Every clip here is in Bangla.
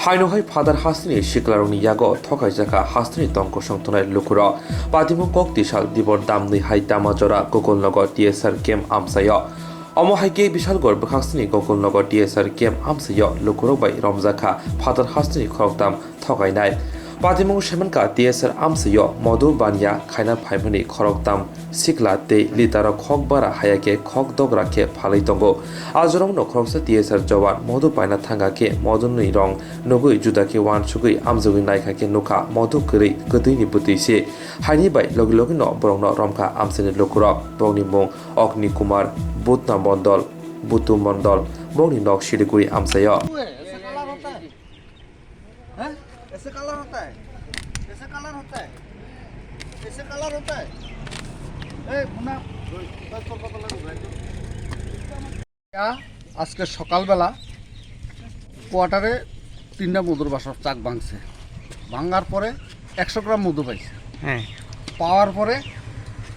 हाइनोहाय फादार हास्नि सिक्लारंनि यागो थकाय जाखा हास्नि तंक संथनाय लुकुर पातिमु कक तिसाल दिबर दामनि हाय दामाजरा गोकुलनगर टीएसआर केम्प आमसायो अमहायके बिशालगढ़ बखास्नि गोकुलनगर टीएसआर केम्प आमसायो लुकुर बाय रमजाखा फादार हास्नि खरकदाम थकायनाय पातिमु सेमनका टीएसआर आमसायो मधु बानिया खायना फाइमनि खरकदाम सिक्ला ते लिटार खक बारा हायाके खक दगराके फालै दंगो आजरं नखरसा टीएसआर जवान मधु पायना थांगाके मधुनि रं नगुइ जुदाके वान सुगुइ आमजगुइ नायखाके नुखा मधु करै गदैनि बुतैसे हाइनि बाय लगे लगे न बरंनो रमखा आमसेनि लुकुर बंनि मुं अग्नि कुमार बुतना मण्डल बुतु मण्डल बंनि नक सिलिगुरि आमसायो ऐसे कलर होता है ऐसे कलर होता है ऐसे कलर होता है मुन्ना আজকে সকালবেলা কোয়ার্টারে 3টা মধুর বাসর চাক ভাঙছে ভাঙার পরে 100 গ্রাম মধু পাইছে হ্যাঁ পাওয়ার পরে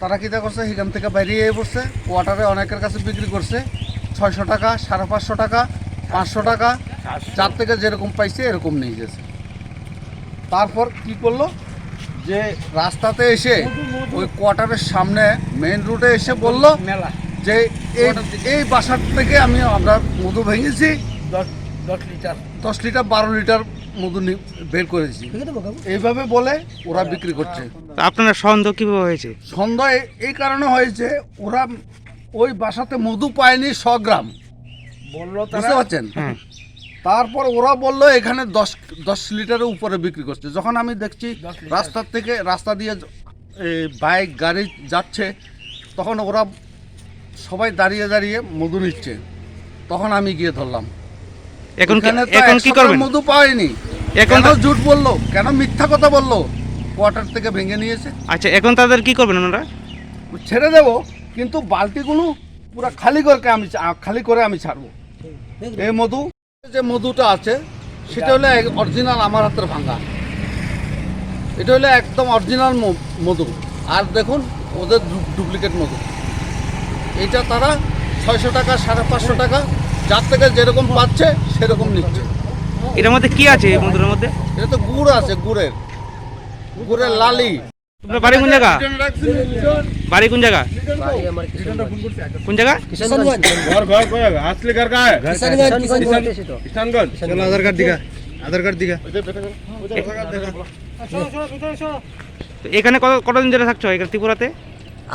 তারা কিটা করছে হিগাম থেকে বেরিয়ে পড়ছে কোয়ার্টারে অনেকের কাছে বিক্রি করছে 600 টাকা 550 টাকা 500 টাকা যার থেকে যেরকম পাইছে এরকম নিয়ে গেছে তারপর কি করলো যে রাস্তাতে এসে ওই কোয়ার্টারের সামনে মেইন রোডে এসে বলল যে এই বাসার থেকে আমরা মধু ভেঙেছি 10 লিটার 12 লিটার মধু বের করেছি এইভাবে বলে ওরা বিক্রি করছে। আপনার সন্দেহ কিভাবে হয়েছে? সন্দেহ এই কারণে হয়েছে ওরা ওই বাসাতে মধু পায়নি 100 গ্রাম বললো, বুঝতে পারছেন? তারপর ওরা বললো এখানে 10 লিটারের উপরে বিক্রি করছে। যখন আমি দেখছি রাস্তা দিয়ে বাইক গাড়ি যাচ্ছে তখন ওরা সবাই দাঁড়িয়ে দাঁড়িয়ে মধু নিচ্ছে, তখন আমি গিয়ে ধরলাম। এখন কি করবেন? মধু পাইনি, এখন তো ঝুট বললো, কেন মিথ্যা কথা বললো, কোয়ার্টার থেকে ভেঙে নিয়েছে। আচ্ছা, এখন তাদের কি করবেন আপনারা? ছেড়ে দেবো, কিন্তু বালতিগুলো পুরো খালি করে আমি ছাড়বো। এই মধু যে মধুটা আছে সেটা হলো অরিজিনাল আমার হাতের ভাঙা, এটা হলো একদম অরিজিনাল মধু। আর দেখুন ওদের ডুপ্লিকেট মধু, এটা তারা 600 টাকা 550 টাকা যার থেকে যেরকম পাচ্ছে সেরকম নিচ্ছে। এটার মধ্যে কি আছে? এই মধুর মধ্যে এটা তো গুড় আছে, গুড়ের লালি। আপনার বাড়ি কোন জায়গা? বাড়ি কোন জায়গা? কোন জায়গা? এখানে কতদিন ধরে থাকছো এখানে ত্রিপুরাতে?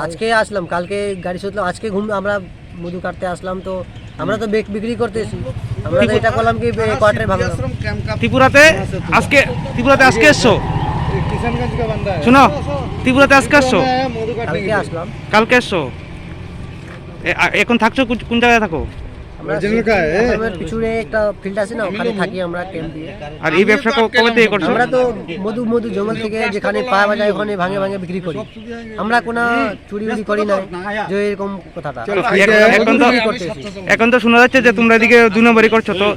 আজকে আসলাম, কালকে গাড়ি শুনলাম, আজকে আমরা মধু কাটতে আসলাম। তো আমরা তো বিক্রি করতেছি, আমরা তো এটা করলাম কি কোয়ার্টারে ভাঙলাম। ত্রিপুরাতে আজকে এসছো? শোনো, ত্রিপুরাতে আজকে আসছো? কালকে আসছো। এখন থাকছো কোন জায়গায় থাকো? পিছনে একটা ফিল্ড আছে না, ওখানে থাকি আমরা ক্যাম্প দিয়ে। আর এই ব্যবসা কবে থেকে করছো? আমরা তো মধু জঙ্গল থেকে যেখানে পাওয়া যায় ওখানে ভাঙে বিক্রি করি। আমরা কোনো চুরি করি না, যে এরকম কথাটা। এখন তো শোনা যাচ্ছে যে তোমরা এদিকে 2 নম্বরই করছো। তো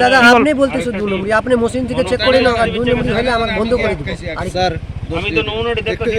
দাদা আপনি বলতেছো 2 নম্বরই, আপনি মেশিন থেকে চেক করে নাও, আর 2 নম্বরই হলে আমাকে বন্ধ করে দিবেন। স্যার আমি তো 9 মিনিট দেখতে